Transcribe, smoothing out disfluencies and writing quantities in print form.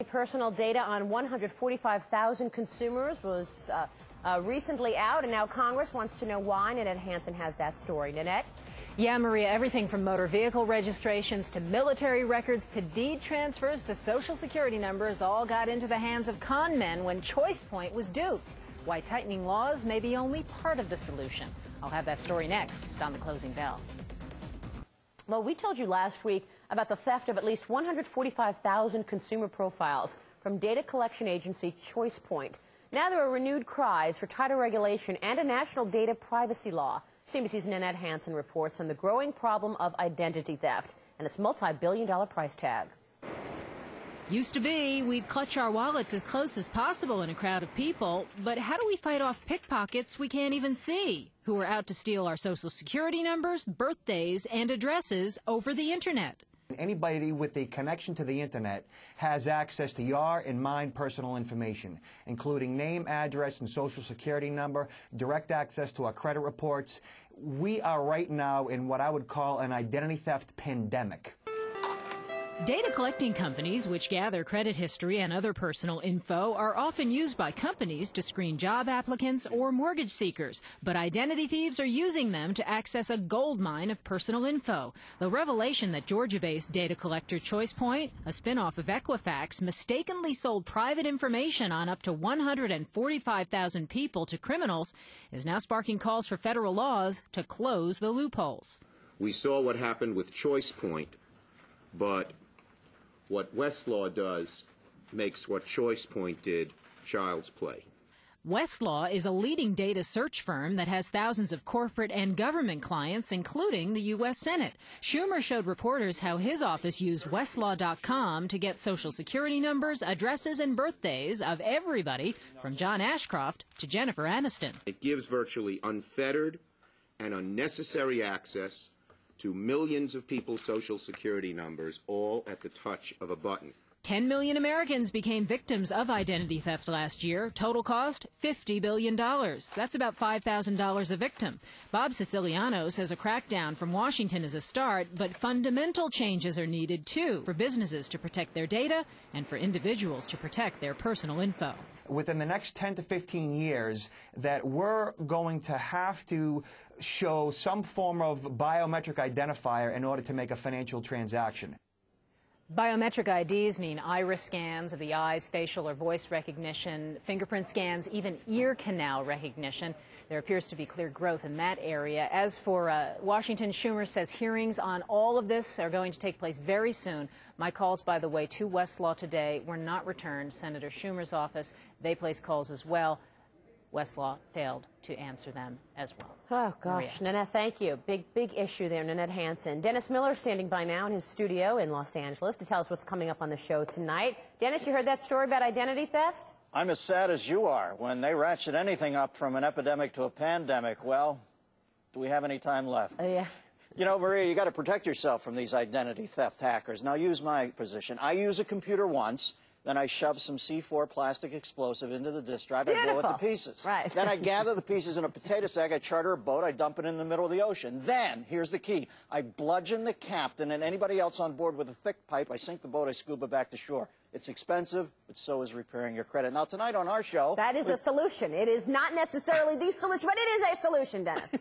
Personal data on 145,000 consumers was recently out, and now Congress wants to know why. Nanette Hansen has that story. Nanette? Yeah, Maria, everything from motor vehicle registrations to military records to deed transfers to Social Security numbers all got into the hands of con men when ChoicePoint was duped. Why tightening laws may be only part of the solution. I'll have that story next on The Closing Bell. Well, we told you last week about the theft of at least 145,000 consumer profiles from data collection agency ChoicePoint. Now there are renewed cries for tighter regulation and a national data privacy law. CNBC's Nanette Hansen reports on the growing problem of identity theft and its multi-billion-dollar price tag. Used to be, we'd clutch our wallets as close as possible in a crowd of people, but how do we fight off pickpockets we can't even see, who are out to steal our Social Security numbers, birthdays, and addresses over the Internet? Anybody with a connection to the Internet has access to your and mine personal information, including name, address, and Social Security number, direct access to our credit reports. We are right now in what I would call an identity theft pandemic. Data collecting companies, which gather credit history and other personal info, are often used by companies to screen job applicants or mortgage seekers. But identity thieves are using them to access a goldmine of personal info. The revelation that Georgia-based data collector ChoicePoint, a spinoff of Equifax, mistakenly sold private information on up to 145,000 people to criminals is now sparking calls for federal laws to close the loopholes. We saw what happened with ChoicePoint, but what Westlaw does makes what ChoicePoint did child's play. Westlaw is a leading data search firm that has thousands of corporate and government clients, including the U.S. Senate. Schumer showed reporters how his office used Westlaw.com to get Social Security numbers, addresses, and birthdays of everybody from John Ashcroft to Jennifer Aniston. It gives virtually unfettered and unnecessary access to millions of people's Social Security numbers, all at the touch of a button. 10 million Americans became victims of identity theft last year. Total cost, $50 billion. That's about $5,000 a victim. Bob Siciliano says a crackdown from Washington is a start, but fundamental changes are needed, too, for businesses to protect their data and for individuals to protect their personal info. Within the next 10 to 15 years, that we're going to have to show some form of biometric identifier in order to make a financial transaction. Biometric IDs mean iris scans of the eyes, facial or voice recognition, fingerprint scans, even ear canal recognition. There appears to be clear growth in that area. As for Washington, Schumer says hearings on all of this are going to take place very soon. My calls, by the way, to Westlaw today were not returned. Senator Schumer's office, they placed calls as well. Westlaw failed to answer them as well. Oh, gosh. Maria. Nanette, thank you. Big issue there, Nanette Hansen. Dennis Miller standing by now in his studio in Los Angeles to tell us what's coming up on the show tonight. Dennis, you heard that story about identity theft? I'm as sad as you are. When they ratchet anything up from an epidemic to a pandemic, well, do we have any time left? Yeah. You know, Maria, you got to protect yourself from these identity theft hackers. Now, use my position. I use a computer once. Then I shove some C4 plastic explosive into the disk drive. Beautiful. I blow it to pieces. Right. Then I gather the pieces in a potato sack. I charter a boat. I dump it in the middle of the ocean. Then, here's the key. I bludgeon the captain and anybody else on board with a thick pipe. I sink the boat. I scuba back to shore. It's expensive, but so is repairing your credit. Now, tonight on our show... That is a solution. It is not necessarily the solution, but it is a solution, Dennis.